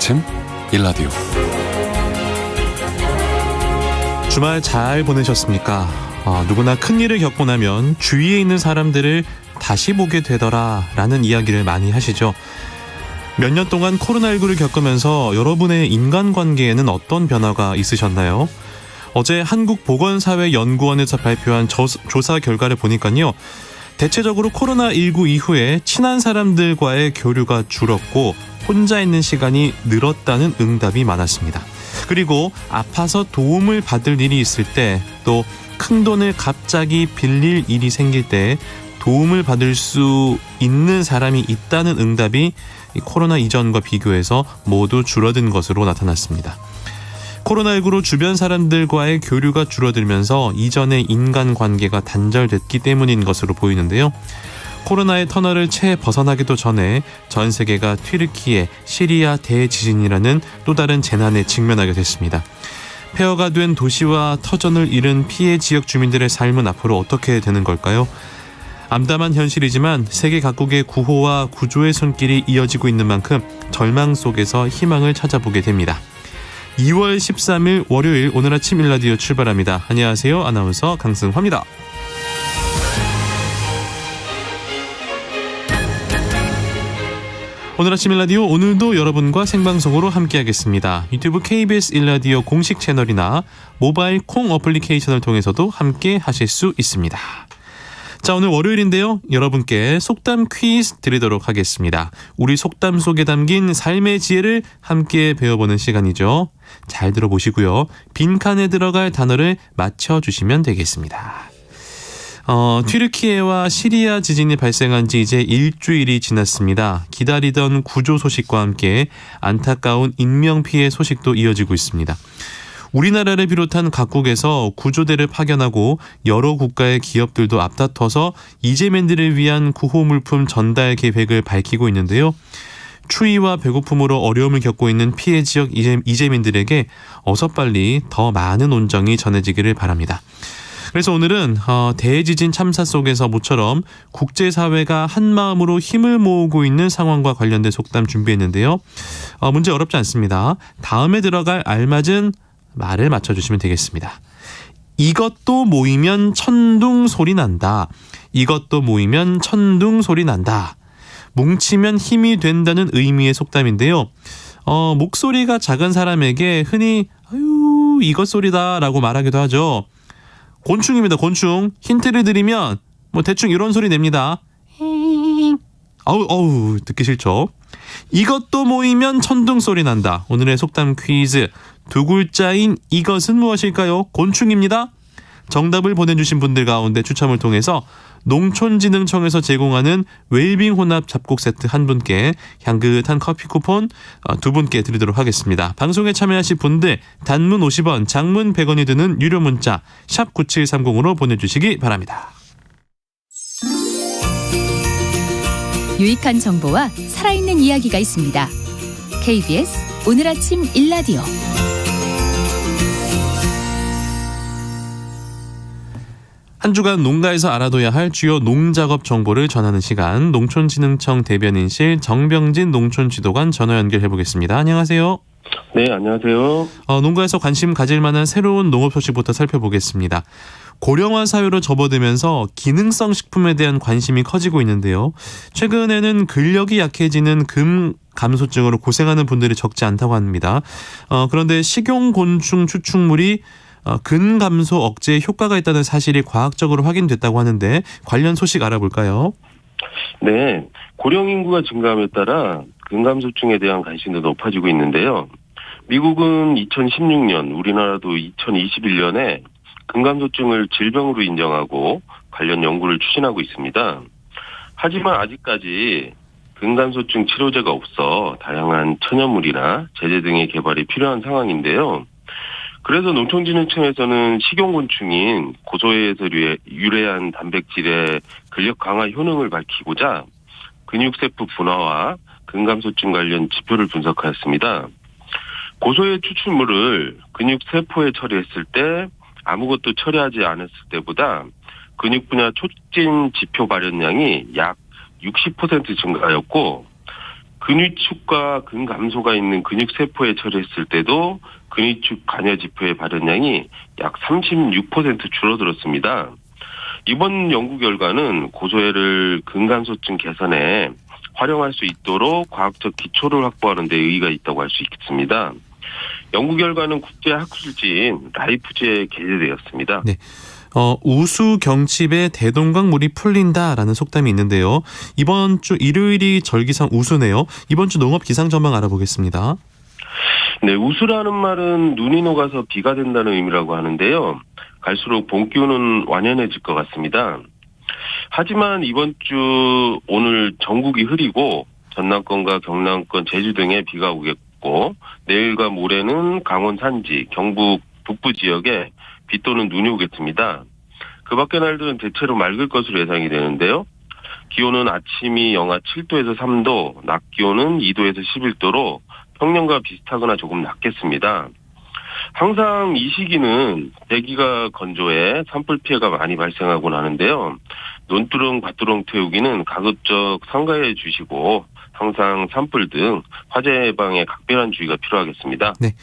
아침 일라디오. 주말 잘 보내셨습니까? 누구나 큰일을 겪고 나면 주위에 있는 사람들을 다시 보게 되더라 라는 이야기를 많이 하시죠. 몇 년 동안 코로나19를 겪으면서 여러분의 인간관계에는 어떤 변화가 있으셨나요? 어제 한국보건사회연구원에서 발표한 조사 결과를 보니까요, 대체적으로 코로나19 이후에 친한 사람들과의 교류가 줄었고 혼자 있는 시간이 늘었다는 응답이 많았습니다. 그리고 아파서 도움을 받을 일이 있을 때, 또 큰돈을 갑자기 빌릴 일이 생길 때 도움을 받을 수 있는 사람이 있다는 응답이 코로나 이전과 비교해서 모두 줄어든 것으로 나타났습니다. 코로나19로 주변 사람들과의 교류가 줄어들면서 이전의 인간관계가 단절됐기 때문인 것으로 보이는데요. 코로나의 터널을 채 벗어나기도 전에 전 세계가 튀르키예, 시리아 대지진이라는 또 다른 재난에 직면하게 됐습니다. 폐허가 된 도시와 터전을 잃은 피해 지역 주민들의 삶은 앞으로 어떻게 되는 걸까요? 암담한 현실이지만 세계 각국의 구호와 구조의 손길이 이어지고 있는 만큼 절망 속에서 희망을 찾아보게 됩니다. 2월 13일 월요일, 오늘 아침 일라디오 출발합니다. 안녕하세요. 아나운서 강승화입니다. 오늘 아침 일라디오, 오늘도 여러분과 생방송으로 함께하겠습니다. 유튜브 KBS 일라디오 공식 채널이나 모바일 콩 어플리케이션을 통해서도 함께 하실 수 있습니다. 자, 오늘 월요일인데요. 여러분께 속담 퀴즈 드리도록 하겠습니다. 우리 속담 속에 담긴 삶의 지혜를 함께 배워보는 시간이죠. 잘 들어보시고요. 빈칸에 들어갈 단어를 맞춰주시면 되겠습니다. 튀르키예와 시리아 지진이 발생한 지 이제 일주일이 지났습니다. 기다리던 구조 소식과 함께 안타까운 인명피해 소식도 이어지고 있습니다. 우리나라를 비롯한 각국에서 구조대를 파견하고 여러 국가의 기업들도 앞다퉈서 이재민들을 위한 구호물품 전달 계획을 밝히고 있는데요. 추위와 배고픔으로 어려움을 겪고 있는 피해 지역 이재민들에게 어서 빨리 더 많은 온정이 전해지기를 바랍니다. 그래서 오늘은 대지진 참사 속에서 모처럼 국제사회가 한마음으로 힘을 모으고 있는 상황과 관련된 속담 준비했는데요. 문제 어렵지 않습니다. 다음에 들어갈 알맞은 말을 맞춰주시면 되겠습니다. 이것도 모이면 천둥 소리 난다. 이것도 모이면 천둥 소리 난다. 뭉치면 힘이 된다는 의미의 속담인데요. 목소리가 작은 사람에게 흔히 아유 이것 소리다 라고 말하기도 하죠. 곤충입니다. 곤충. 힌트를 드리면 대충 이런 소리 냅니다. 아우 듣기 싫죠. 이것도 모이면 천둥 소리 난다. 오늘의 속담 퀴즈, 두 글자인 이것은 무엇일까요? 곤충입니다. 정답을 보내주신 분들 가운데 추첨을 통해서 농촌진흥청에서 제공하는 웰빙 혼합 잡곡 세트 한 분께, 향긋한 커피 쿠폰 두 분께 드리도록 하겠습니다. 방송에 참여하실 분들 단문 50원, 장문 100원이 드는 유료 문자 샵 9730으로 보내주시기 바랍니다. 유익한 정보와 살아있는 이야기가 있습니다. KBS 오늘 아침 일라디오. 한 주간 농가에서 알아둬야 할 주요 농작업 정보를 전하는 시간, 농촌진흥청 대변인실 정병진 농촌지도관 전화 연결해 보겠습니다. 안녕하세요. 네, 안녕하세요. 농가에서 관심 가질 만한 새로운 농업 소식부터 살펴보겠습니다. 고령화 사회로 접어들면서 기능성 식품에 대한 관심이 커지고 있는데요. 최근에는 근력이 약해지는 금감소증으로 고생하는 분들이 적지 않다고 합니다. 그런데 식용곤충 추출물이 근감소 억제에 효과가 있다는 사실이 과학적으로 확인됐다고 하는데 관련 소식 알아볼까요? 네, 고령 인구가 증가함에 따라 근감소증에 대한 관심도 높아지고 있는데요. 미국은 2016년, 우리나라도 2021년에 근감소증을 질병으로 인정하고 관련 연구를 추진하고 있습니다. 하지만 아직까지 근감소증 치료제가 없어 다양한 천연물이나 제제 등의 개발이 필요한 상황인데요. 그래서 농촌진흥청에서는 식용곤충인 고소해에서 유래한 단백질의 근력 강화 효능을 밝히고자 근육세포 분화와 근감소증 관련 지표를 분석하였습니다. 고소해 추출물을 근육세포에 처리했을 때 아무것도 처리하지 않았을 때보다 근육 분야 촉진 지표 발현량이 약 60% 증가하였고, 근위축과 근감소가 있는 근육세포에 처리했을 때도 근위축 간여지포의 발현량이 약 36% 줄어들었습니다. 이번 연구 결과는 고소해를 근감소증 개선에 활용할 수 있도록 과학적 기초를 확보하는 데 의의가 있다고 할 수 있겠습니다. 연구 결과는 국제학술지인 라이프지에 게재되었습니다. 네. 우수 경칩에 대동강 물이 풀린다라는 속담이 있는데요. 이번 주 일요일이 절기상 우수네요. 이번 주 농업 기상 전망 알아보겠습니다. 네, 우수라는 말은 눈이 녹아서 비가 된다는 의미라고 하는데요. 갈수록 봄 기운은 완연해질 것 같습니다. 하지만 이번 주 오늘 전국이 흐리고 전남권과 경남권, 제주 등에 비가 오겠고 내일과 모레는 강원 산지, 경북 북부 지역에 비 또는 눈이 오겠습니다. 그 밖의 날들은 대체로 맑을 것으로 예상이 되는데요. 기온은 아침이 영하 7도에서 3도, 낮 기온은 2도에서 11도로 평년과 비슷하거나 조금 낮겠습니다. 항상 이 시기는 대기가 건조해 산불 피해가 많이 발생하곤 하는데요. 논두렁, 밭두렁 태우기는 가급적 삼가해 주시고 항상 산불 등 화재 예방에 각별한 주의가 필요하겠습니다. 네,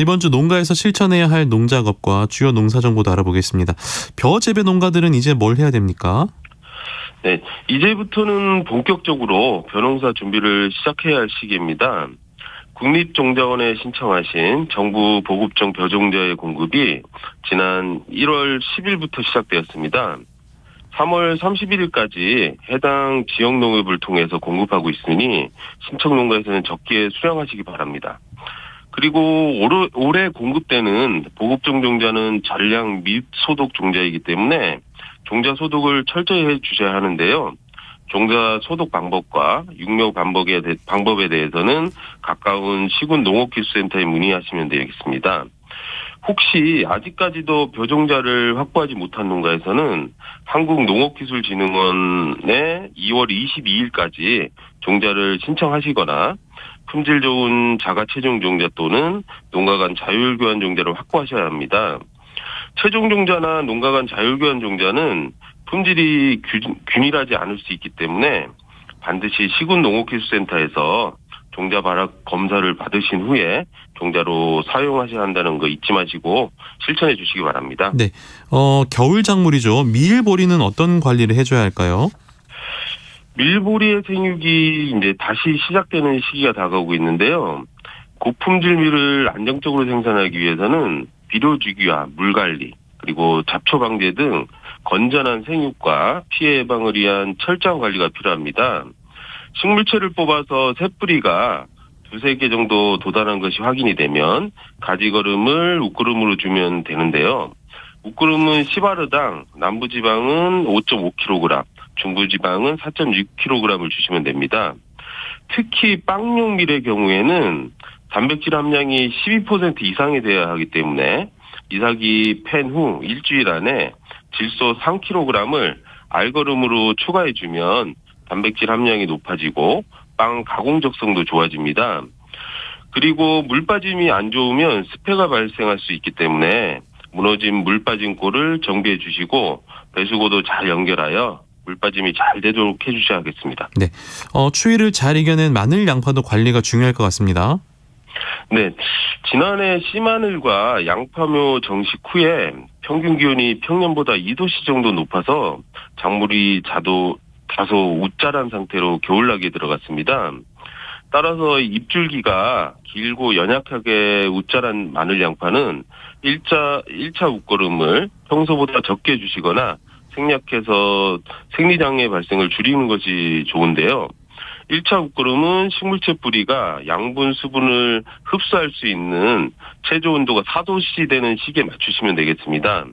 이번 주 농가에서 실천해야 할 농작업과 주요 농사 정보도 알아보겠습니다. 벼 재배 농가들은 이제 뭘 해야 됩니까? 네, 이제부터는 본격적으로 벼농사 준비를 시작해야 할 시기입니다. 국립종자원에 신청하신 정부 보급종 벼종자의 공급이 지난 1월 10일부터 시작되었습니다. 3월 31일까지 해당 지역 농협을 통해서 공급하고 있으니 신청 농가에서는 적기에 수령하시기 바랍니다. 그리고 올해 공급되는 보급종 종자는 전량 미소독 종자이기 때문에 종자 소독을 철저히 해주셔야 하는데요. 종자 소독 방법과 육묘 방법에 대해서는 가까운 시군 농업기술센터에 문의하시면 되겠습니다. 혹시 아직까지도 벼종자를 확보하지 못한 농가에서는 한국농업기술진흥원에 2월 22일까지 종자를 신청하시거나 품질 좋은 자가체종 종자 또는 농가 간 자율교환 종자를 확보하셔야 합니다. 체종 종자나 농가 간 자율교환 종자는 품질이 균일하지 않을 수 있기 때문에 반드시 시군 농업기술센터에서 종자 발학 검사를 받으신 후에 종자로 사용하셔야 한다는 거 잊지 마시고 실천해 주시기 바랍니다. 네, 겨울 작물이죠. 밀보리는 어떤 관리를 해줘야 할까요? 밀보리의 생육이 이제 다시 시작되는 시기가 다가오고 있는데요. 고품질 밀을 안정적으로 생산하기 위해서는 비료주기와 물관리 그리고 잡초 방제 등 건전한 생육과 피해 예방을 위한 철저한 관리가 필요합니다. 식물체를 뽑아서 새뿌리가 2-3개 정도 도달한 것이 확인이 되면 가지거름을 웃거름으로 주면 되는데요. 웃거름은 10아르당 남부지방은 5.5kg, 중부지방은 4.6kg을 주시면 됩니다. 특히 빵용 밀의 경우에는 단백질 함량이 12% 이상이 돼야 하기 때문에 이삭이 팬 후 일주일 안에 질소 3kg을 알거름으로 추가해주면 단백질 함량이 높아지고 빵 가공 적성도 좋아집니다. 그리고 물 빠짐이 안 좋으면 습해가 발생할 수 있기 때문에 무너진 물 빠진 골을 정비해 주시고 배수구도 잘 연결하여 물 빠짐이 잘 되도록 해주셔야겠습니다. 네, 추위를 잘 이겨낸 마늘, 양파도 관리가 중요할 것 같습니다. 네, 지난해 씨마늘과 양파묘 정식 후에 평균 기온이 평년보다 2도씨 정도 높아서 작물이 다소 웃자란 상태로 겨울나기에 들어갔습니다. 따라서 잎줄기가 길고 연약하게 웃자란 마늘 양파는 1차 웃거름을 평소보다 적게 주시거나 생략해서 생리장애 발생을 줄이는 것이 좋은데요. 1차 웃거름은 식물체 뿌리가 양분 수분을 흡수할 수 있는 최저 온도가 4도씨 되는 시기에 맞추시면 되겠습니다.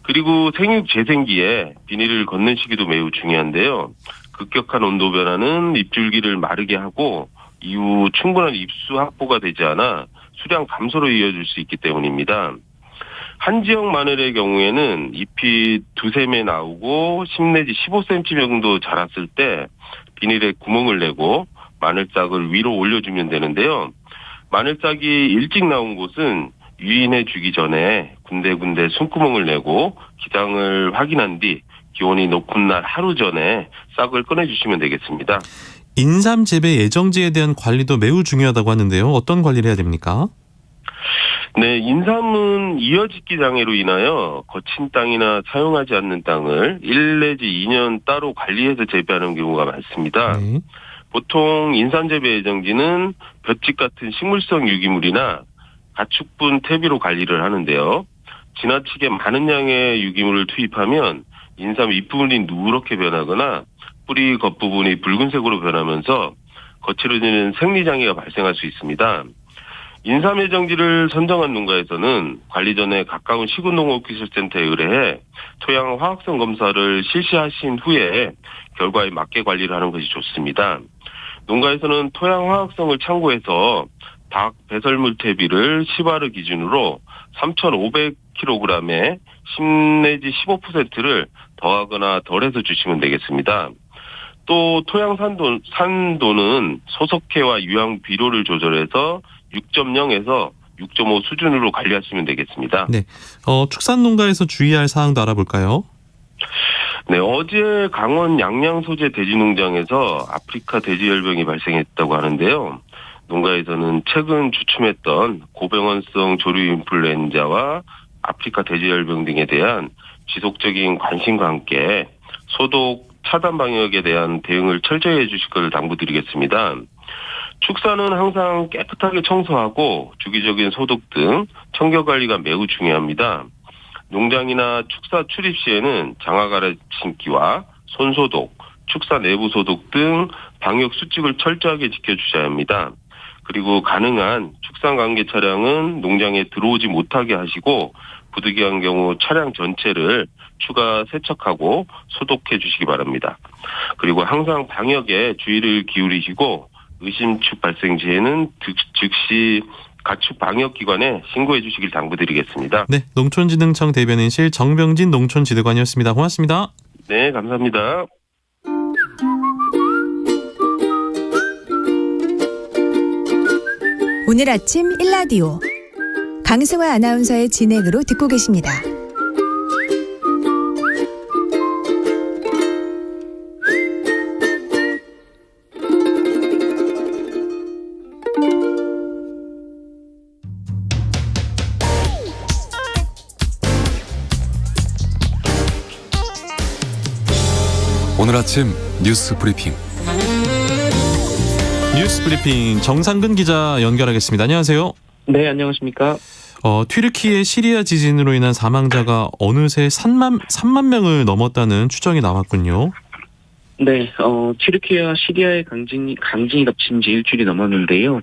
그리고 생육 재생기에 비닐을 걷는 시기도 매우 중요한데요. 급격한 온도 변화는 잎줄기를 마르게 하고 이후 충분한 잎수 확보가 되지 않아 수량 감소로 이어질 수 있기 때문입니다. 한 지역 마늘의 경우에는 잎이 2-3매 나오고 10 내지 15cm 정도 자랐을 때 비닐에 구멍을 내고 마늘싹을 위로 올려주면 되는데요. 마늘싹이 일찍 나온 곳은 유인해 주기 전에 군데군데 숨구멍을 내고 기장을 확인한 뒤 기온이 높은 날 하루 전에 싹을 꺼내주시면 되겠습니다. 인삼 재배 예정지에 대한 관리도 매우 중요하다고 하는데요. 어떤 관리를 해야 됩니까? 네, 인삼은 이어짓기 장애로 인하여 거친 땅이나 사용하지 않는 땅을 1 내지 2년 따로 관리해서 재배하는 경우가 많습니다. 네. 보통 인삼 재배 예정지는 볏짚 같은 식물성 유기물이나 가축분 퇴비로 관리를 하는데요. 지나치게 많은 양의 유기물을 투입하면 인삼 잎부분이 누렇게 변하거나 뿌리 겉부분이 붉은색으로 변하면서 거칠어지는 생리장애가 발생할 수 있습니다. 인삼 예정지를 선정한 농가에서는 관리 전에 가까운 시군농업기술센터에 의뢰해 토양 화학성 검사를 실시하신 후에 결과에 맞게 관리를 하는 것이 좋습니다. 농가에서는 토양 화학성을 참고해서 닭 배설물 퇴비를 10아르 기준으로 3,500kg에 10 내지 15%를 더하거나 덜해서 주시면 되겠습니다. 또 토양 산도는 소석회와 유황 비료를 조절해서 6.0에서 6.5 수준으로 관리하시면 되겠습니다. 네. 축산농가에서 주의할 사항도 알아볼까요? 네, 어제 강원 양양 소재 돼지농장에서 아프리카 돼지열병이 발생했다고 하는데요. 농가에서는 최근 주춤했던 고병원성 조류 인플루엔자와 아프리카 돼지열병 등에 대한 지속적인 관심과 함께 소독, 차단 방역에 대한 대응을 철저히 해주실 것을 당부드리겠습니다. 축사는 항상 깨끗하게 청소하고 주기적인 소독 등 청결관리가 매우 중요합니다. 농장이나 축사 출입 시에는 장화 가르침기와 손소독, 축사 내부 소독 등 방역 수칙을 철저하게 지켜주셔야 합니다. 그리고 가능한 축산 관계 차량은 농장에 들어오지 못하게 하시고 부득이한 경우 차량 전체를 추가 세척하고 소독해 주시기 바랍니다. 그리고 항상 방역에 주의를 기울이시고 의심축 발생 시에는 즉시 가축 방역기관에 신고해 주시길 당부드리겠습니다. 네, 농촌진흥청 대변인실 정병진 농촌지도관이었습니다. 고맙습니다. 네, 감사합니다. 오늘 아침 1라디오 강승화 아나운서의 진행으로 듣고 계십니다. 오늘 아침 뉴스 브리핑. 뉴스 브리핑 정상근 기자 연결하겠습니다. 안녕하세요. 네, 안녕하십니까. 튀르키예 시리아 지진으로 인한 사망자가 어느새 3만 명을 넘었다는 추정이 나왔군요. 네, 튀르키예와 시리아의 강진이 덮친 지 일주일이 넘었는데요.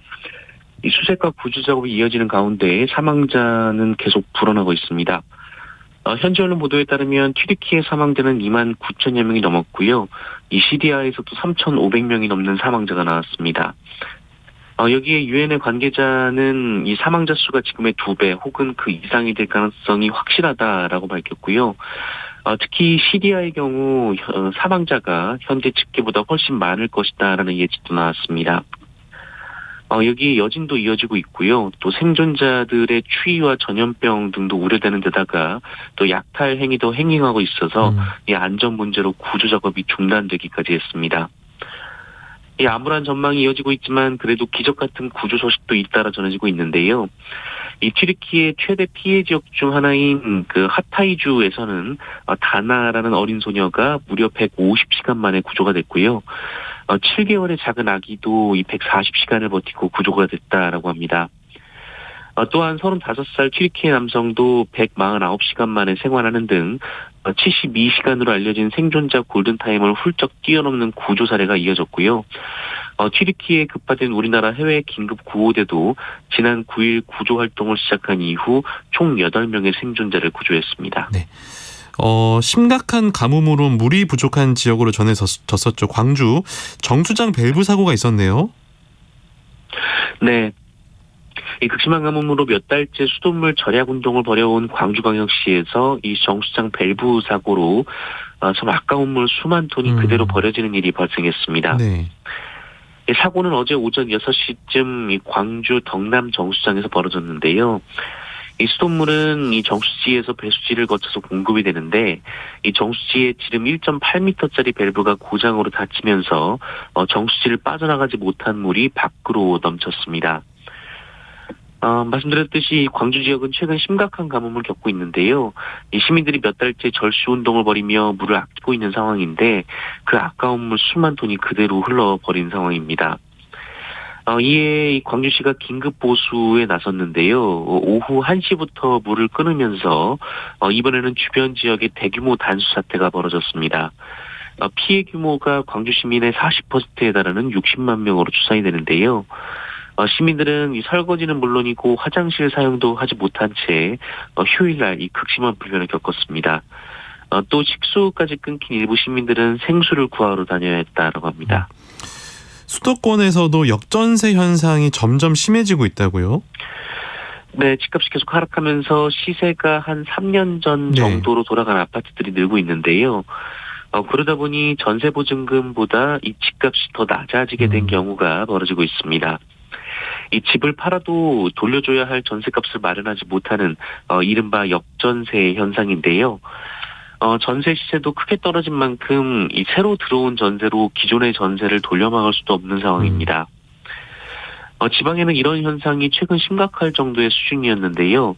이 수색과 구조 작업이 이어지는 가운데 사망자는 계속 불어나고 있습니다. 현지 언론 보도에 따르면 튀르키예 사망자는 2만 9천여 명이 넘었고요. 이 시리아에서도 3,500명이 넘는 사망자가 나왔습니다. 여기에 유엔의 관계자는 이 사망자 수가 지금의 2배 혹은 그 이상이 될 가능성이 확실하다라고 밝혔고요. 특히 시리아의 경우 사망자가 현재 집계보다 훨씬 많을 것이다라는 예측도 나왔습니다. 여기 여진도 이어지고 있고요. 또 생존자들의 추위와 전염병 등도 우려되는 데다가 또 약탈 행위도 행행하고 있어서 이 안전 문제로 구조 작업이 중단되기까지 했습니다. 이 암울한 전망이 이어지고 있지만 그래도 기적 같은 구조 소식도 잇따라 전해지고 있는데요. 이 튀르키예 최대 피해 지역 중 하나인 그 하타이주에서는 다나라는 어린 소녀가 무려 150시간 만에 구조가 됐고요. 7개월의 작은 아기도 이 140시간을 버티고 구조가 됐다라고 합니다. 또한 35살 튀르키예 남성도 149시간 만에 생활하는 등 72시간으로 알려진 생존자 골든타임을 훌쩍 뛰어넘는 구조 사례가 이어졌고요. 튀르키예에 급파된 우리나라 해외 긴급 구호대도 지난 9일 구조 활동을 시작한 이후 총 8명의 생존자를 구조했습니다. 네. 심각한 가뭄으로 물이 부족한 지역으로 전해졌었죠. 광주 정수장 밸브 사고가 있었네요. 네. 이 극심한 가뭄으로 몇 달째 수돗물 절약 운동을 벌여온 광주광역시에서 이 정수장 밸브 사고로 참 아까운 물 수만 톤이 그대로 버려지는 일이 발생했습니다. 네. 이 사고는 어제 오전 6시쯤 이 광주 덕남 정수장에서 벌어졌는데요. 이 수돗물은 이 정수지에서 배수지를 거쳐서 공급이 되는데 이 정수지에 지름 1.8m짜리 밸브가 고장으로 닫히면서 정수지를 빠져나가지 못한 물이 밖으로 넘쳤습니다. 말씀드렸듯이 광주 지역은 최근 심각한 가뭄을 겪고 있는데요. 이 시민들이 몇 달째 절수 운동을 벌이며 물을 아끼고 있는 상황인데 그 아까운 물 수만 톤이 그대로 흘러버린 상황입니다. 이에 광주시가 긴급 보수에 나섰는데요. 오후 1시부터 물을 끊으면서 이번에는 주변 지역에 대규모 단수 사태가 벌어졌습니다. 피해 규모가 광주 시민의 40%에 달하는 60만 명으로 추산이 되는데요. 시민들은 이 설거지는 물론이고 화장실 사용도 하지 못한 채 휴일날 이 극심한 불편을 겪었습니다. 또 식수까지 끊긴 일부 시민들은 생수를 구하러 다녀야 했다고 합니다. 수도권에서도 역전세 현상이 점점 심해지고 있다고요? 네, 집값이 계속 하락하면서 시세가 한 3년 전 정도로 돌아간 아파트들이 늘고 있는데요. 그러다 보니 전세보증금보다 이 집값이 더 낮아지게 된 경우가 벌어지고 있습니다. 이 집을 팔아도 돌려줘야 할 전세값을 마련하지 못하는 이른바 역전세 현상인데요. 전세 시세도 크게 떨어진 만큼 이 새로 들어온 전세로 기존의 전세를 돌려막을 수도 없는 상황입니다. 지방에는 이런 현상이 최근 심각할 정도의 수준이었는데요.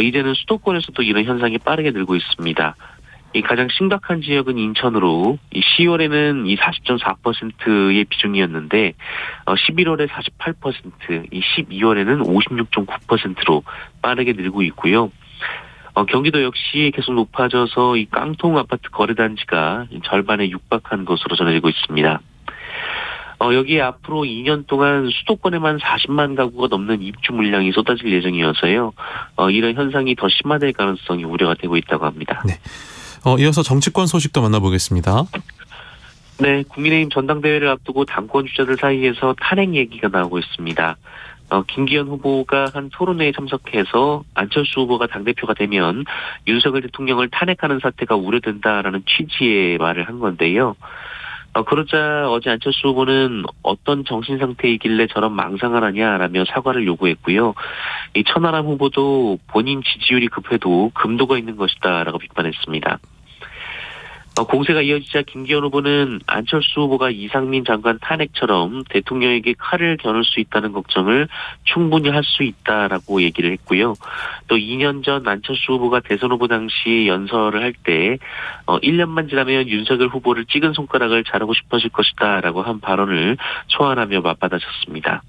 이제는 수도권에서도 이런 현상이 빠르게 늘고 있습니다. 이 가장 심각한 지역은 인천으로 이 10월에는 이 40.4%의 비중이었는데 11월에 48%, 이 12월에는 56.9%로 빠르게 늘고 있고요. 경기도 역시 계속 높아져서 이 깡통 아파트 거래 단지가 절반에 육박한 것으로 전해지고 있습니다. 여기에 앞으로 2년 동안 수도권에만 40만 가구가 넘는 입주 물량이 쏟아질 예정이어서요. 이런 현상이 더 심화될 가능성이 우려가 되고 있다고 합니다. 네. 이어서 정치권 소식도 만나보겠습니다. 네, 국민의힘 전당대회를 앞두고 당권 주자들 사이에서 탄핵 얘기가 나오고 있습니다. 김기현 후보가 한 토론회에 참석해서 안철수 후보가 당대표가 되면 윤석열 대통령을 탄핵하는 사태가 우려된다라는 취지의 말을 한 건데요. 그러자 어제 안철수 후보는 어떤 정신 상태이길래 저런 망상을 하냐라며 사과를 요구했고요. 이 천하람 후보도 본인 지지율이 급해도 금도가 있는 것이다라고 비판했습니다. 공세가 이어지자 김기현 후보는 안철수 후보가 이상민 장관 탄핵처럼 대통령에게 칼을 겨눌 수 있다는 걱정을 충분히 할 수 있다라고 얘기를 했고요. 또 2년 전 안철수 후보가 대선 후보 당시 연설을 할 때 1년만 지나면 윤석열 후보를 찍은 손가락을 자르고 싶어질 것이다라고 한 발언을 소환하며 맞받아쳤습니다.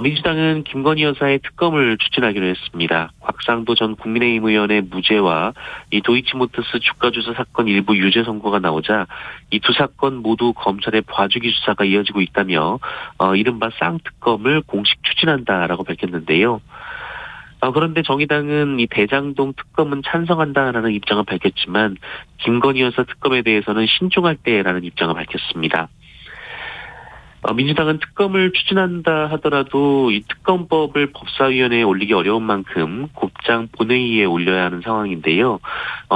민주당은 김건희 여사의 특검을 추진하기로 했습니다. 곽상도 전 국민의힘 의원의 무죄와 이 도이치모터스 주가 조사 사건 일부 유죄 선고가 나오자 이 두 사건 모두 검찰의 봐주기 수사가 이어지고 있다며 이른바 쌍특검을 공식 추진한다라고 밝혔는데요. 그런데 정의당은 이 대장동 특검은 찬성한다라는 입장을 밝혔지만 김건희 여사 특검에 대해서는 신중할 때라는 입장을 밝혔습니다. 민주당은 특검을 추진한다 하더라도 이 특검법을 법사위원회에 올리기 어려운 만큼 곧장 본회의에 올려야 하는 상황인데요.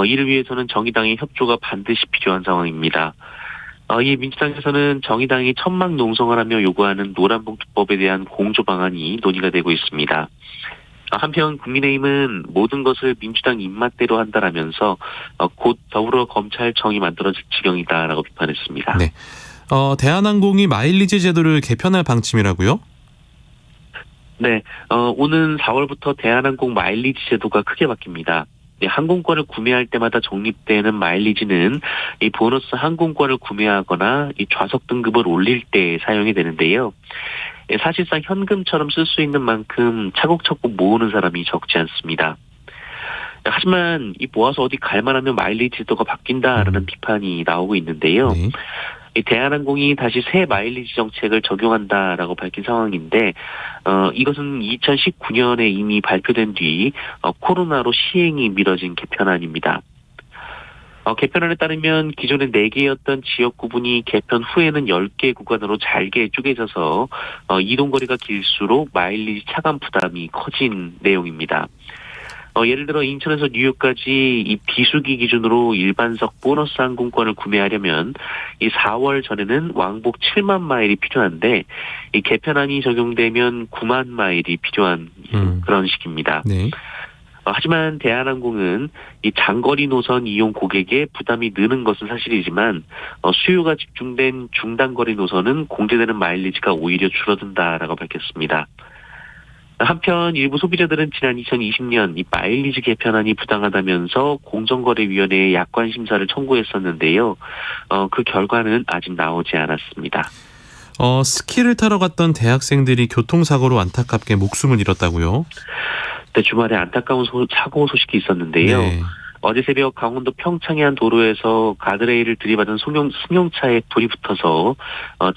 이를 위해서는 정의당의 협조가 반드시 필요한 상황입니다. 이 민주당에서는 정의당이 천막 농성을 하며 요구하는 노란봉투법에 대한 공조 방안이 논의가 되고 있습니다. 한편 국민의힘은 모든 것을 민주당 입맛대로 한다라면서 곧 더불어 검찰청이 만들어질 지경이다라고 비판했습니다. 네. 대한항공이 마일리지 제도를 개편할 방침이라고요? 네, 오는 4월부터 대한항공 마일리지 제도가 크게 바뀝니다. 네, 항공권을 구매할 때마다 적립되는 마일리지는 이 보너스 항공권을 구매하거나 이 좌석 등급을 올릴 때 사용이 되는데요. 사실상 현금처럼 쓸 수 있는 만큼 차곡차곡 모으는 사람이 적지 않습니다. 하지만 이 모아서 어디 갈만하면 마일리지 제도가 바뀐다라는 비판이 나오고 있는데요. 네. 이 대한항공이 다시 새 마일리지 정책을 적용한다라고 밝힌 상황인데 이것은 2019년에 이미 발표된 뒤 코로나로 시행이 미뤄진 개편안입니다. 개편안에 따르면 기존에 4개였던 지역 구분이 개편 후에는 10개 구간으로 잘게 쪼개져서 이동거리가 길수록 마일리지 차감 부담이 커진 내용입니다. 예를 들어 인천에서 뉴욕까지 이 비수기 기준으로 일반석 보너스 항공권을 구매하려면 이 4월 전에는 왕복 7만 마일이 필요한데 이 개편안이 적용되면 9만 마일이 필요한 그런 식입니다. 네. 하지만 대한항공은 이 장거리 노선 이용 고객의 부담이 느는 것은 사실이지만 수요가 집중된 중단거리 노선은 공제되는 마일리지가 오히려 줄어든다라고 밝혔습니다. 한편 일부 소비자들은 지난 2020년 이 마일리지 개편안이 부당하다면서 공정거래위원회에 약관 심사를 청구했었는데요. 그 결과는 아직 나오지 않았습니다. 스키를 타러 갔던 대학생들이 교통사고로 안타깝게 목숨을 잃었다고요? 네, 주말에 안타까운 사고 소식이 있었는데요. 네. 어제 새벽 강원도 평창의 한 도로에서 가드레일을 들이받은 승용차에 불이 붙어서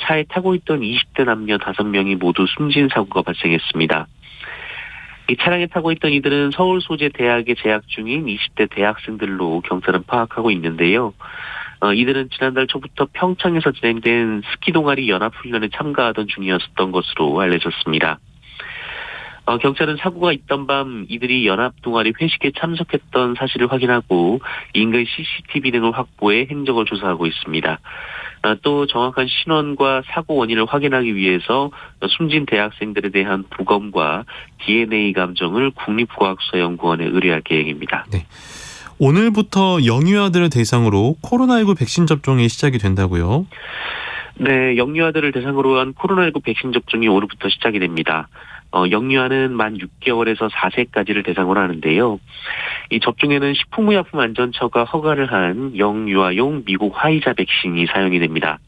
차에 타고 있던 20대 남녀 5명이 모두 숨진 사고가 발생했습니다. 이 차량에 타고 있던 이들은 서울 소재 대학에 재학 중인 20대 대학생들로 경찰은 파악하고 있는데요. 이들은 지난달 초부터 평창에서 진행된 스키 동아리 연합훈련에 참가하던 중이었던 것으로 알려졌습니다. 경찰은 사고가 있던 밤 이들이 연합 동아리 회식에 참석했던 사실을 확인하고 인근 CCTV 등을 확보해 행적을 조사하고 있습니다. 또 정확한 신원과 사고 원인을 확인하기 위해서 숨진 대학생들에 대한 부검과 DNA 감정을 국립과학수사연구원에 의뢰할 계획입니다. 네. 오늘부터 영유아들을 대상으로 코로나19 백신 접종이 시작이 된다고요? 네, 영유아들을 대상으로 한 코로나19 백신 접종이 오늘부터 시작이 됩니다. 영유아는 만 6개월에서 4세까지를 대상으로 하는데요. 이 접종에는 식품의약품안전처가 허가를 한 영유아용 미국 화이자 백신이 사용이 됩니다.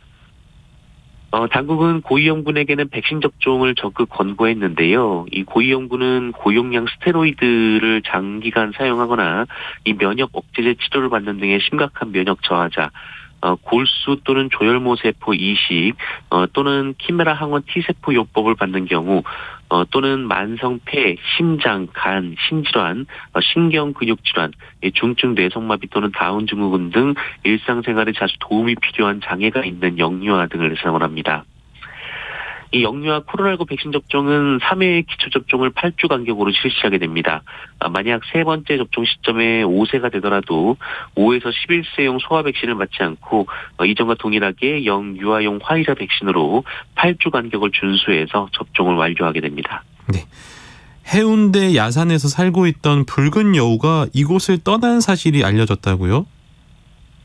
당국은 고위험군에게는 백신 접종을 적극 권고했는데요. 이 고위험군은 고용량 스테로이드를 장기간 사용하거나 이 면역 억제제 치료를 받는 등의 심각한 면역 저하자, 골수 또는 조혈모 세포 이식, 또는 키메라 항원 T세포 요법을 받는 경우, 또는 만성 폐, 심장, 간, 심질환, 신경근육질환, 중증 뇌성마비 또는 다운 증후군 등 일상생활에 자주 도움이 필요한 장애가 있는 영유아 등을 대상으로 합니다. 이 영유아 코로나19 백신 접종은 3회 기초접종을 8주 간격으로 실시하게 됩니다. 만약 세 번째 접종 시점에 5세가 되더라도 5에서 11세용 소아 백신을 맞지 않고 이전과 동일하게 영유아용 화이자 백신으로 8주 간격을 준수해서 접종을 완료하게 됩니다. 네. 해운대 야산에서 살고 있던 붉은 여우가 이곳을 떠난 사실이 알려졌다고요?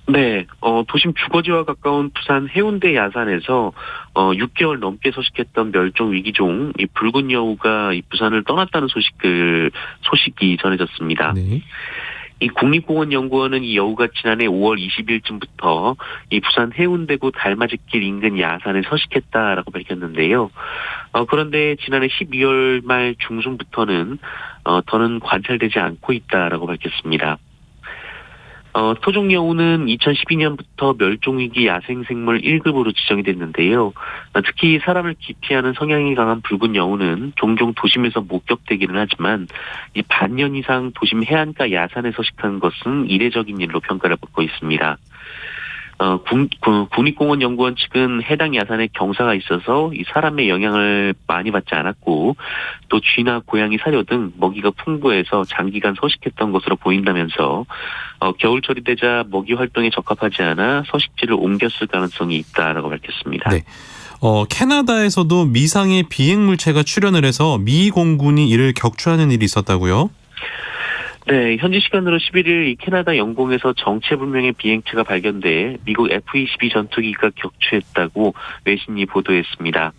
네, 도심 주거지와 가까운 부산 해운대 야산에서 6개월 넘게 서식했던 멸종 위기종 이 붉은 여우가 이 부산을 떠났다는 소식이 전해졌습니다. 네. 이 국립공원연구원은 이 여우가 지난해 5월 20일쯤부터 이 부산 해운대구 달맞이길 인근 야산에 서식했다라고 밝혔는데요. 그런데 지난해 12월 말 중순부터는 더는 관찰되지 않고 있다라고 밝혔습니다. 토종 여우는 2012년부터 멸종위기 야생생물 1급으로 지정이 됐는데요. 특히 사람을 기피하는 성향이 강한 붉은 여우는 종종 도심에서 목격되기는 하지만 이 반년 이상 도심 해안가 야산에 서식한 것은 이례적인 일로 평가를 받고 있습니다. 국립공원연구원 측은 해당 야산에 경사가 있어서 이 사람의 영향을 많이 받지 않았고 또 쥐나 고양이 사료 등 먹이가 풍부해서 장기간 서식했던 것으로 보인다면서 겨울철이 되자 먹이 활동에 적합하지 않아 서식지를 옮겼을 가능성이 있다라고 밝혔습니다. 네. 캐나다에서도 미상의 비행물체가 출현을 해서 미 공군이 이를 격추하는 일이 있었다고요? 네, 현지 시간으로 11일 이 캐나다 영공에서 정체불명의 비행체가 발견돼 미국 F-22 전투기가 격추했다고 외신이 보도했습니다.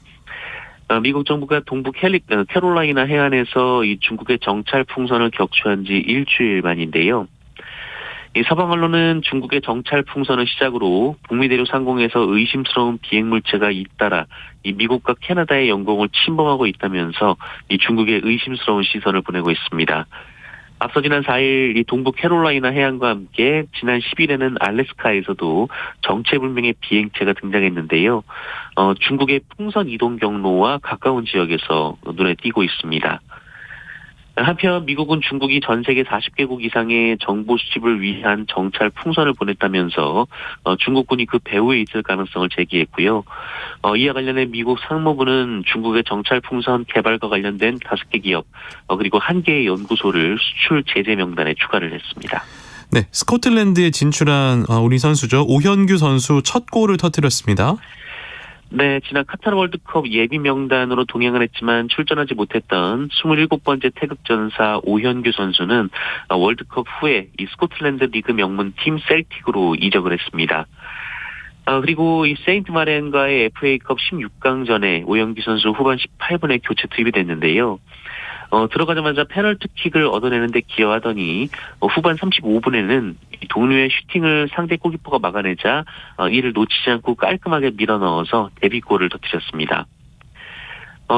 미국 정부가 동부 캐롤라이나 해안에서 이 중국의 정찰 풍선을 격추한 지 일주일 만인데요. 이 서방 언론은 중국의 정찰 풍선을 시작으로 북미 대륙 상공에서 의심스러운 비행물체가 잇따라 이 미국과 캐나다의 영공을 침범하고 있다면서 이 중국의 의심스러운 시선을 보내고 있습니다. 앞서 지난 4일 이 동부 캐롤라이나 해안과 함께 지난 10일에는 알래스카에서도 정체불명의 비행체가 등장했는데요. 중국의 풍선 이동 경로와 가까운 지역에서 눈에 띄고 있습니다. 한편 미국은 중국이 전 세계 40개국 이상의 정보 수집을 위한 정찰 풍선을 보냈다면서 중국군이 그 배후에 있을 가능성을 제기했고요. 이와 관련해 미국 상무부는 중국의 정찰 풍선 개발과 관련된 5개 기업 그리고 1개의 연구소를 수출 제재 명단에 추가를 했습니다. 네, 스코틀랜드에 진출한 우리 선수죠. 오현규 선수 첫 골을 터뜨렸습니다. 네, 지난 카타르 월드컵 예비 명단으로 동행을 했지만 출전하지 못했던 27번째 태극전사 오현규 선수는 월드컵 후에 이 스코틀랜드 리그 명문 팀 셀틱으로 이적을 했습니다. 그리고 이 세인트 마렌과의 FA컵 16강전에 오현규 선수 후반 18분에 교체 투입이 됐는데요. 들어가자마자 페널티킥을 얻어내는데 기여하더니 후반 35분에는 동료의 슈팅을 상대 골키퍼가 막아내자 이를 놓치지 않고 깔끔하게 밀어넣어서 데뷔골을 터뜨렸습니다.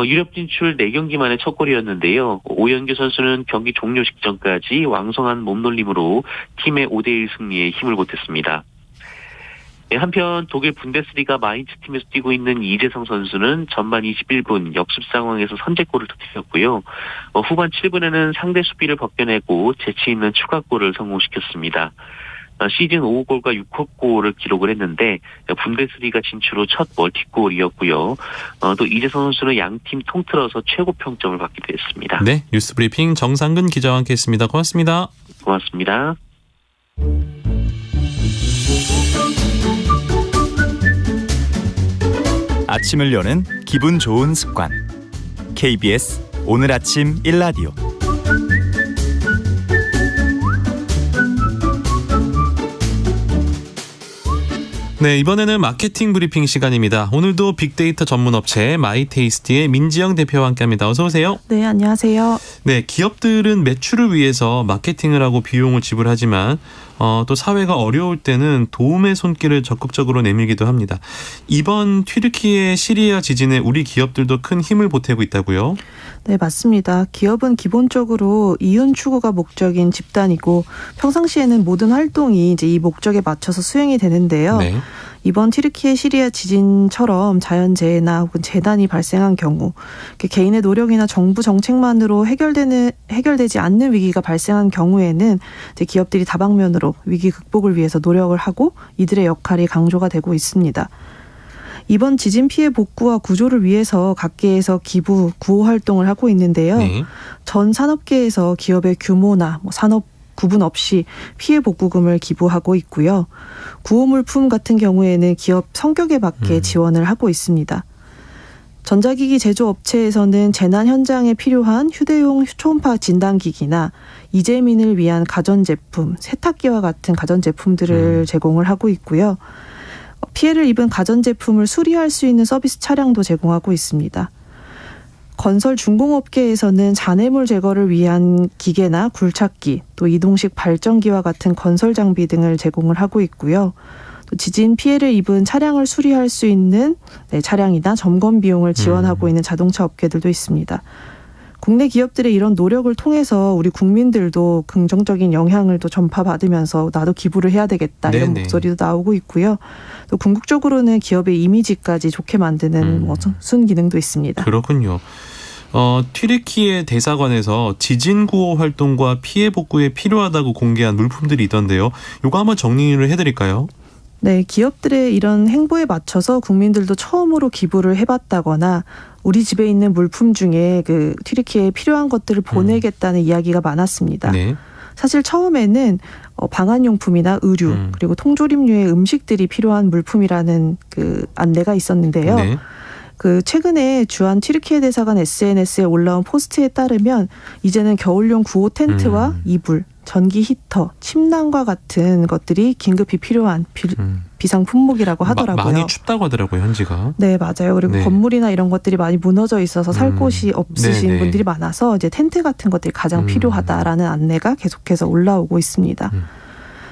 유럽 진출 4경기 만에 첫 골이었는데요. 오현규 선수는 경기 종료 직전까지 왕성한 몸놀림으로 팀의 5대1 승리에 힘을 보탰습니다. 한편 독일 분데스리가 마인츠 팀에서 뛰고 있는 이재성 선수는 전반 21분 역습 상황에서 선제골을 터뜨렸고요. 후반 7분에는 상대 수비를 벗겨내고 재치 있는 추가골을 성공시켰습니다. 시즌 5골과 6호 기록을 했는데 분데스리가 진출 후 첫 멀티골이었고요. 또 이재성 선수는 양팀 통틀어서 최고 평점을 받기도 했습니다. 네, 뉴스브리핑 정상근 기자와 함께했습니다. 고맙습니다. 고맙습니다. 아침을 여는 기분 좋은 습관. KBS 오늘 아침 1라디오. 네, 이번에는 마케팅 브리핑 시간입니다. 오늘도 빅데이터 전문 업체 마이테이스티의 민지영 대표와 함께합니다. 어서 오세요. 네, 안녕하세요. 네, 기업들은 매출을 위해서 마케팅을 하고 비용을 지불하지만 또 사회가 어려울 때는 도움의 손길을 적극적으로 내밀기도 합니다. 이번 튀르키예 시리아 지진에 우리 기업들도 큰 힘을 보태고 있다고요? 네, 맞습니다. 기업은 기본적으로 이윤 추구가 목적인 집단이고 평상시에는 모든 활동이 이제 이 목적에 맞춰서 수행이 되는데요. 네. 이번 튀르키예 시리아 지진처럼 자연재해나 혹은 재난이 발생한 경우 개인의 노력이나 정부 정책만으로 해결되지 않는 위기가 발생한 경우에는 이제 기업들이 다방면으로 위기 극복을 위해서 노력을 하고 이들의 역할이 강조가 되고 있습니다. 이번 지진 피해 복구와 구조를 위해서 각계에서 기부, 구호 활동을 하고 있는데요. 네. 전 산업계에서 기업의 규모나 산업 구분 없이 피해 복구금을 기부하고 있고요. 구호물품 같은 경우에는 기업 성격에 맞게 지원을 하고 있습니다. 전자기기 제조업체에서는 재난 현장에 필요한 휴대용 초음파 진단기기나 이재민을 위한 가전제품, 세탁기와 같은 가전제품들을 제공을 하고 있고요. 피해를 입은 가전제품을 수리할 수 있는 서비스 차량도 제공하고 있습니다. 건설 중공업계에서는 잔해물 제거를 위한 기계나 굴착기, 또 이동식 발전기와 같은 건설 장비 등을 제공을 하고 있고요. 또 지진 피해를 입은 차량을 수리할 수 있는 차량이나 점검 비용을 지원하고 있는 자동차 업계들도 있습니다. 국내 기업들의 이런 노력을 통해서 우리 국민들도 긍정적인 영향을 또 전파받으면서 나도 기부를 해야 되겠다 이런 목소리도 나오고 있고요. 또 궁극적으로는 기업의 이미지까지 좋게 만드는 순기능도 있습니다. 그렇군요. 튀르키예 대사관에서 지진 구호 활동과 피해 복구에 필요하다고 공개한 물품들이 있던데요. 이거 한번 정리를 해드릴까요? 네, 기업들의 이런 행보에 맞춰서 국민들도 처음으로 기부를 해봤다거나 우리 집에 있는 물품 중에 그 튀르키예에 필요한 것들을 보내겠다는 이야기가 많았습니다. 네. 사실 처음에는 방한용품이나 의류 그리고 통조림류의 음식들이 필요한 물품이라는 그 안내가 있었는데요. 네. 그 최근에 주한 튀르키예 대사관 SNS에 올라온 포스트에 따르면 이제는 겨울용 구호 텐트와 이불, 전기 히터, 침낭과 같은 것들이 긴급히 필요한 비상 품목이라고 하더라고요. 많이 춥다고 하더라고요, 현지가. 네, 맞아요. 그리고 네. 건물이나 이런 것들이 많이 무너져 있어서 살 곳이 없으신 분들이 많아서 이제 텐트 같은 것들이 가장 필요하다라는 안내가 계속해서 올라오고 있습니다.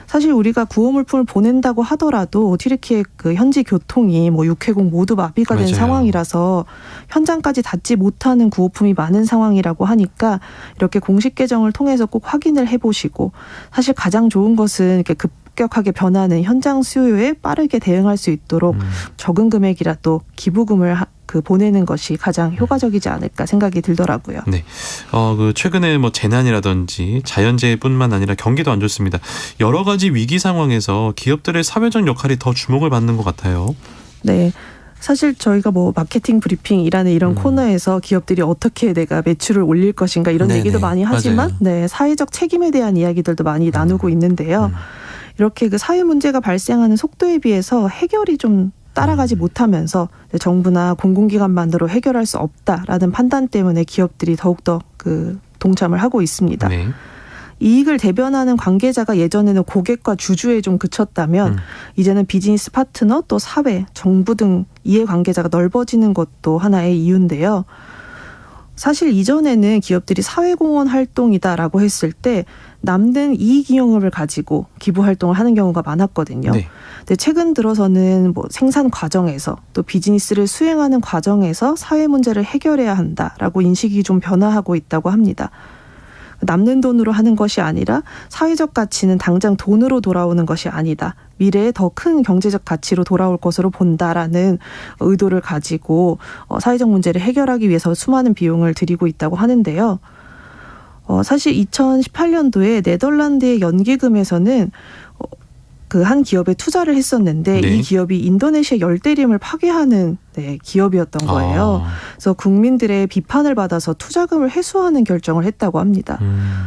사실 우리가 구호 물품을 보낸다고 하더라도 튀르키예 그 현지 교통이 육해공 모두 마비가 된 맞아요. 상황이라서 현장까지 닿지 못하는 구호품이 많은 상황이라고 하니까 이렇게 공식 계정을 통해서 꼭 확인을 해보시고 사실 가장 좋은 것은 이렇게 급격하게 변하는 현장 수요에 빠르게 대응할 수 있도록 적은 금액이라도 기부금을 보내는 것이 가장 효과적이지 않을까 생각이 들더라고요. 네. 최근에 재난이라든지 자연재해뿐만 아니라 경기도 안 좋습니다. 여러 가지 위기 상황에서 기업들의 사회적 역할이 더 주목을 받는 것 같아요. 네. 사실 저희가 마케팅 브리핑이라는 이런 코너에서 기업들이 어떻게 내가 매출을 올릴 것인가 이런 네네. 얘기도 많이 하지만 네, 사회적 책임에 대한 이야기들도 많이 나누고 있는데요. 이렇게 그 사회 문제가 발생하는 속도에 비해서 해결이 좀 따라가지 못하면서 정부나 공공기관만으로 해결할 수 없다라는 판단 때문에 기업들이 더욱더 동참을 하고 있습니다. 네. 이익을 대변하는 관계자가 예전에는 고객과 주주에 좀 그쳤다면 이제는 비즈니스 파트너 또 사회, 정부 등 이해관계자가 넓어지는 것도 하나의 이유인데요. 사실 이전에는 기업들이 사회공헌 활동이다라고 했을 때 남는 이익이용을 가지고 기부 활동을 하는 경우가 많았거든요. 네. 근데 최근 들어서는 생산 과정에서 또 비즈니스를 수행하는 과정에서 사회 문제를 해결해야 한다라고 인식이 좀 변화하고 있다고 합니다. 남는 돈으로 하는 것이 아니라 사회적 가치는 당장 돈으로 돌아오는 것이 아니다. 미래에 더 큰 경제적 가치로 돌아올 것으로 본다라는 의도를 가지고 사회적 문제를 해결하기 위해서 수많은 비용을 들이고 있다고 하는데요. 사실 2018년도에 네덜란드의 연기금에서는 한 기업에 투자를 했었는데 네. 이 기업이 인도네시아 열대림을 파괴하는 기업이었던 거예요. 그래서 국민들의 비판을 받아서 투자금을 회수하는 결정을 했다고 합니다.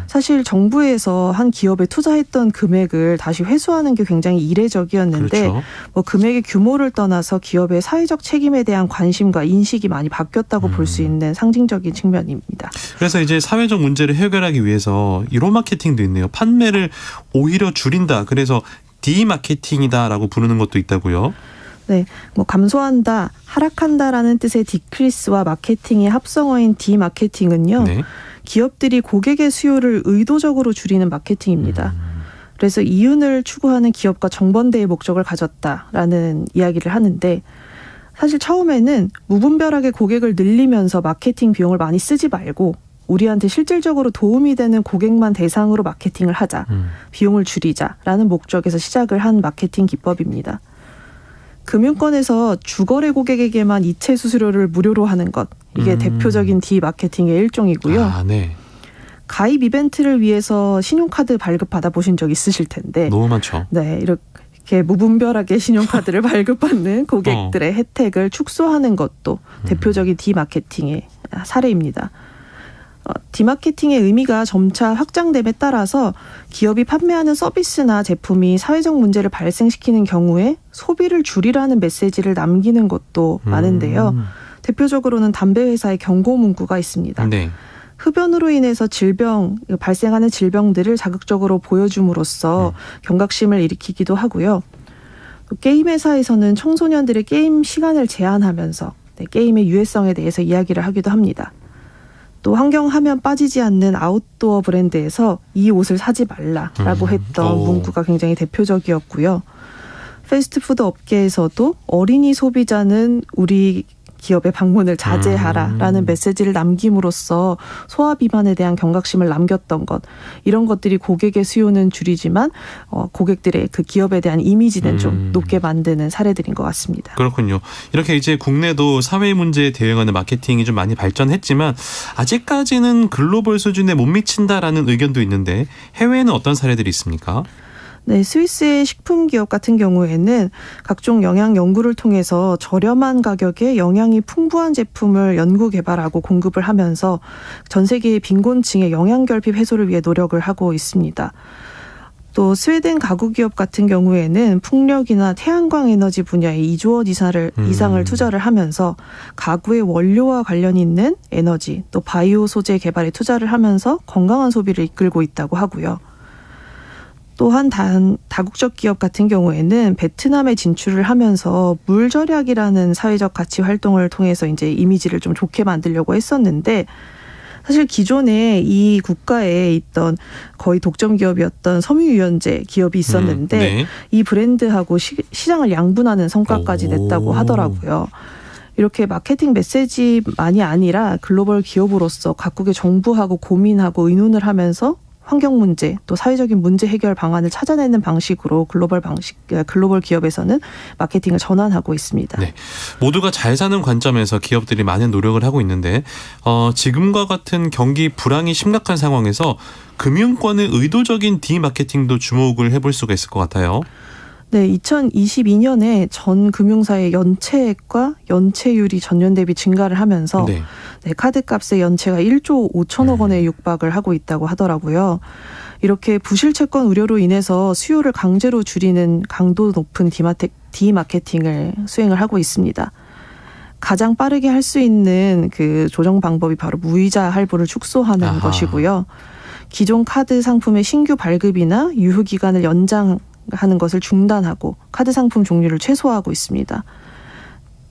사실 정부에서 한 기업에 투자했던 금액을 다시 회수하는 게 굉장히 이례적이었는데 그렇죠. 금액의 규모를 떠나서 기업의 사회적 책임에 대한 관심과 인식이 많이 바뀌었다고 볼 수 있는 상징적인 측면입니다. 그래서 이제 사회적 문제를 해결하기 위해서 이런 마케팅도 있네요. 판매를 오히려 줄인다. 그래서 디마케팅이다라고 부르는 것도 있다고요. 네, 감소한다, 하락한다라는 뜻의 디크리스와 마케팅의 합성어인 디마케팅은요. 네. 기업들이 고객의 수요를 의도적으로 줄이는 마케팅입니다. 그래서 이윤을 추구하는 기업과 정반대의 목적을 가졌다라는 이야기를 하는데 사실 처음에는 무분별하게 고객을 늘리면서 마케팅 비용을 많이 쓰지 말고 우리한테 실질적으로 도움이 되는 고객만 대상으로 마케팅을 하자. 비용을 줄이자라는 목적에서 시작을 한 마케팅 기법입니다. 금융권에서 주거래 고객에게만 이체 수수료를 무료로 하는 것. 이게 대표적인 디마케팅의 일종이고요. 네. 가입 이벤트를 위해서 신용카드 발급받아 보신 적 있으실 텐데. 너무 많죠. 네, 이렇게 무분별하게 신용카드를 발급받는 고객들의 혜택을 축소하는 것도 대표적인 디마케팅의 사례입니다. 디마케팅의 의미가 점차 확장됨에 따라서 기업이 판매하는 서비스나 제품이 사회적 문제를 발생시키는 경우에 소비를 줄이라는 메시지를 남기는 것도 많은데요. 대표적으로는 담배 회사의 경고 문구가 있습니다. 네. 흡연으로 인해서 발생하는 질병들을 자극적으로 보여줌으로써 경각심을 일으키기도 하고요. 또 게임 회사에서는 청소년들의 게임 시간을 제한하면서 게임의 유해성에 대해서 이야기를 하기도 합니다. 또 환경하면 빠지지 않는 아웃도어 브랜드에서 이 옷을 사지 말라라고 했던 문구가 굉장히 대표적이었고요. 패스트푸드 업계에서도 어린이 소비자는 우리 기업의 방문을 자제하라라는 메시지를 남김으로써 소화 비만에 대한 경각심을 남겼던 것, 이런 것들이 고객의 수요는 줄이지만 고객들의 그 기업에 대한 이미지는 좀 높게 만드는 사례들인 것 같습니다. 그렇군요. 이렇게 이제 국내도 사회 문제에 대응하는 마케팅이 좀 많이 발전했지만 아직까지는 글로벌 수준에 못 미친다라는 의견도 있는데 해외에는 어떤 사례들이 있습니까? 네, 스위스의 식품 기업 같은 경우에는 각종 영양 연구를 통해서 저렴한 가격에 영양이 풍부한 제품을 연구 개발하고 공급을 하면서 전 세계의 빈곤층의 영양 결핍 해소를 위해 노력을 하고 있습니다. 또 스웨덴 가구 기업 같은 경우에는 풍력이나 태양광 에너지 분야에 2조 원 이상을 투자를 하면서 가구의 원료와 관련 있는 에너지 또 바이오 소재 개발에 투자를 하면서 건강한 소비를 이끌고 있다고 하고요. 또한 다국적 기업 같은 경우에는 베트남에 진출을 하면서 물 절약이라는 사회적 가치 활동을 통해서 이제 이미지를 좀 좋게 만들려고 했었는데 사실 기존에 이 국가에 있던 거의 독점 기업이었던 섬유유연제 기업이 있었는데 네. 이 브랜드하고 시장을 양분하는 성과까지 냈다고 하더라고요. 이렇게 마케팅 메시지만이 아니라 글로벌 기업으로서 각국의 정부하고 고민하고 의논을 하면서 환경 문제, 또 사회적인 문제 해결 방안을 찾아내는 방식으로 글로벌 기업에서는 마케팅을 전환하고 있습니다. 네. 모두가 잘 사는 관점에서 기업들이 많은 노력을 하고 있는데 지금과 같은 경기 불황이 심각한 상황에서 금융권의 의도적인 디마케팅도 주목을 해볼 수가 있을 것 같아요. 네, 2022년에 전 금융사의 연체액과 연체율이 전년 대비 증가를 하면서 네. 카드값의 연체가 1조 5천억 원에 육박을 하고 있다고 하더라고요. 이렇게 부실채권 우려로 인해서 수요를 강제로 줄이는 강도 높은 디마케팅을 수행을 하고 있습니다. 가장 빠르게 할 수 있는 그 조정 방법이 바로 무이자 할부를 축소하는 것이고요. 기존 카드 상품의 신규 발급이나 유효 기간을 연장하는 것을 중단하고 카드 상품 종류를 최소화하고 있습니다.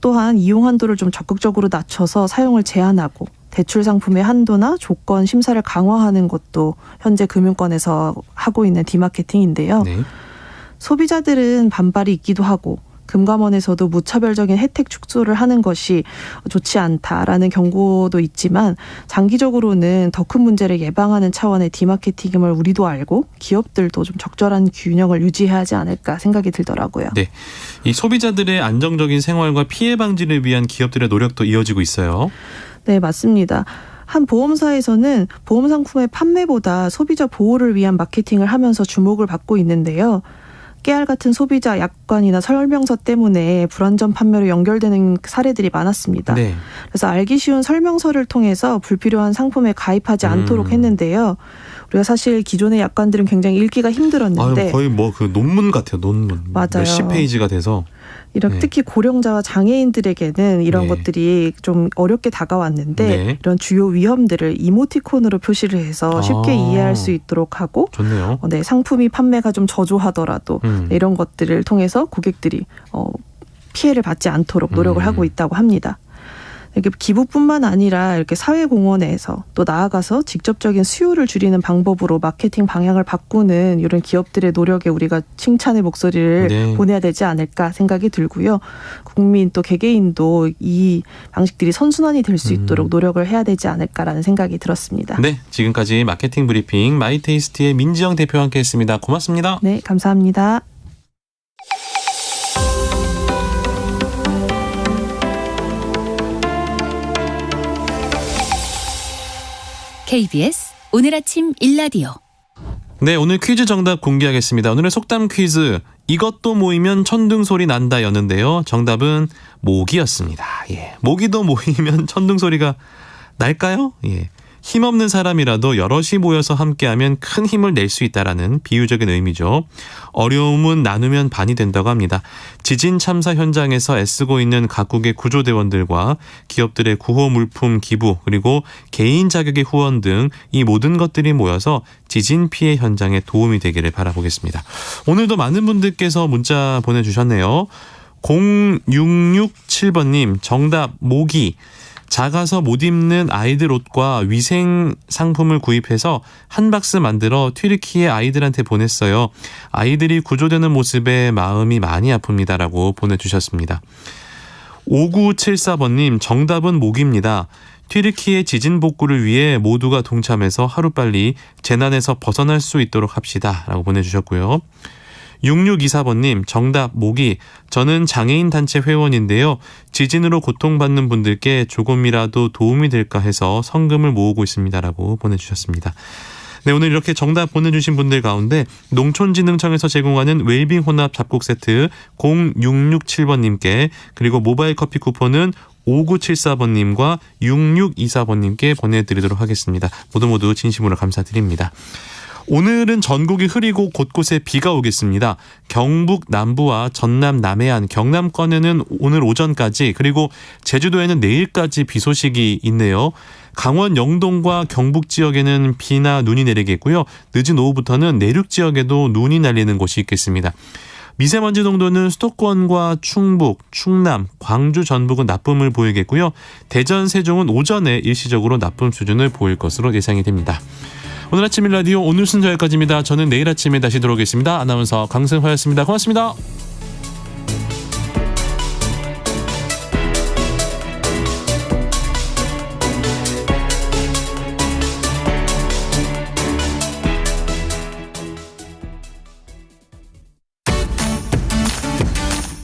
또한 이용 한도를 좀 적극적으로 낮춰서 사용을 제한하고 대출 상품의 한도나 조건 심사를 강화하는 것도 현재 금융권에서 하고 있는 디마케팅인데요. 네. 소비자들은 반발이 있기도 하고 금감원에서도 무차별적인 혜택 축소를 하는 것이 좋지 않다라는 경고도 있지만 장기적으로는 더 큰 문제를 예방하는 차원의 디마케팅임을 우리도 알고 기업들도 좀 적절한 균형을 유지해야 하지 않을까 생각이 들더라고요. 네, 이 소비자들의 안정적인 생활과 피해 방지를 위한 기업들의 노력도 이어지고 있어요. 네, 맞습니다. 한 보험사에서는 보험 상품의 판매보다 소비자 보호를 위한 마케팅을 하면서 주목을 받고 있는데요. 깨알 같은 소비자 약관이나 설명서 때문에 불완전 판매로 연결되는 사례들이 많았습니다. 네. 그래서 알기 쉬운 설명서를 통해서 불필요한 상품에 가입하지 않도록 했는데요. 우리가 사실 기존의 약관들은 굉장히 읽기가 힘들었는데 거의 뭐 그 논문 같아요. 논문. 맞아요. 몇십 페이지가 돼서. 이런 특히 고령자와 장애인들에게는 이런 것들이 좀 어렵게 다가왔는데 이런 주요 위험들을 이모티콘으로 표시를 해서 쉽게 이해할 수 있도록 하고 좋네요. 상품이 판매가 좀 저조하더라도 이런 것들을 통해서 고객들이 피해를 받지 않도록 노력을 하고 있다고 합니다. 이게 기부뿐만 아니라 이렇게 사회공헌에서 또 나아가서 직접적인 수요를 줄이는 방법으로 마케팅 방향을 바꾸는 이런 기업들의 노력에 우리가 칭찬의 목소리를 보내야 되지 않을까 생각이 들고요. 국민 또 개개인도 이 방식들이 선순환이 될 수 있도록 노력을 해야 되지 않을까라는 생각이 들었습니다. 네, 지금까지 마케팅 브리핑 마이테이스트의 민지영 대표와 함께했습니다. 고맙습니다. 네, 감사합니다. KBS 오늘 아침 일라디오. 네, 오늘 퀴즈 정답 공개하겠습니다. 오늘의 속담 퀴즈, 이것도 모이면 천둥소리 난다 였는데요. 정답은 모기였습니다. 예, 모기도 모이면 천둥소리가 날까요? 예. 힘없는 사람이라도 여럿이 모여서 함께하면 큰 힘을 낼 수 있다라는 비유적인 의미죠. 어려움은 나누면 반이 된다고 합니다. 지진 참사 현장에서 애쓰고 있는 각국의 구조대원들과 기업들의 구호 물품 기부, 그리고 개인 자격의 후원 등 이 모든 것들이 모여서 지진 피해 현장에 도움이 되기를 바라보겠습니다. 오늘도 많은 분들께서 문자 보내주셨네요. 0667번님 정답 모기. 작아서 못 입는 아이들 옷과 위생 상품을 구입해서 한 박스 만들어 튀르키예 아이들한테 보냈어요. 아이들이 구조되는 모습에 마음이 많이 아픕니다라고 보내주셨습니다. 5974번님 정답은 모기입니다. 튀르키예 지진 복구를 위해 모두가 동참해서 하루빨리 재난에서 벗어날 수 있도록 합시다 라고 보내주셨고요. 6624번님 정답 모기. 저는 장애인 단체 회원인데요. 지진으로 고통받는 분들께 조금이라도 도움이 될까 해서 성금을 모으고 있습니다라고 보내주셨습니다. 네, 오늘 이렇게 정답 보내주신 분들 가운데 농촌진흥청에서 제공하는 웰빙 혼합 잡곡 세트 0667번님께, 그리고 모바일 커피 쿠폰은 5974번님과 6624번님께 보내드리도록 하겠습니다. 모두 진심으로 감사드립니다. 오늘은 전국이 흐리고 곳곳에 비가 오겠습니다. 경북 남부와 전남 남해안, 경남권에는 오늘 오전까지, 그리고 제주도에는 내일까지 비 소식이 있네요. 강원 영동과 경북 지역에는 비나 눈이 내리겠고요. 늦은 오후부터는 내륙 지역에도 눈이 날리는 곳이 있겠습니다. 미세먼지 농도는 수도권과 충북, 충남, 광주, 전북은 나쁨을 보이겠고요. 대전, 세종은 오전에 일시적으로 나쁨 수준을 보일 것으로 예상이 됩니다. 오늘 아침 일라디오 오늘 순서 여기까지입니다. 저는 내일 아침에 다시 들어오겠습니다. 아나운서 강승화였습니다. 고맙습니다.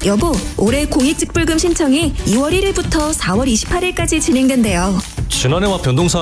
여보, 올해 공익직불금 신청이 2월 1일부터 4월 28일까지 진행된대요. 지난해와 변동사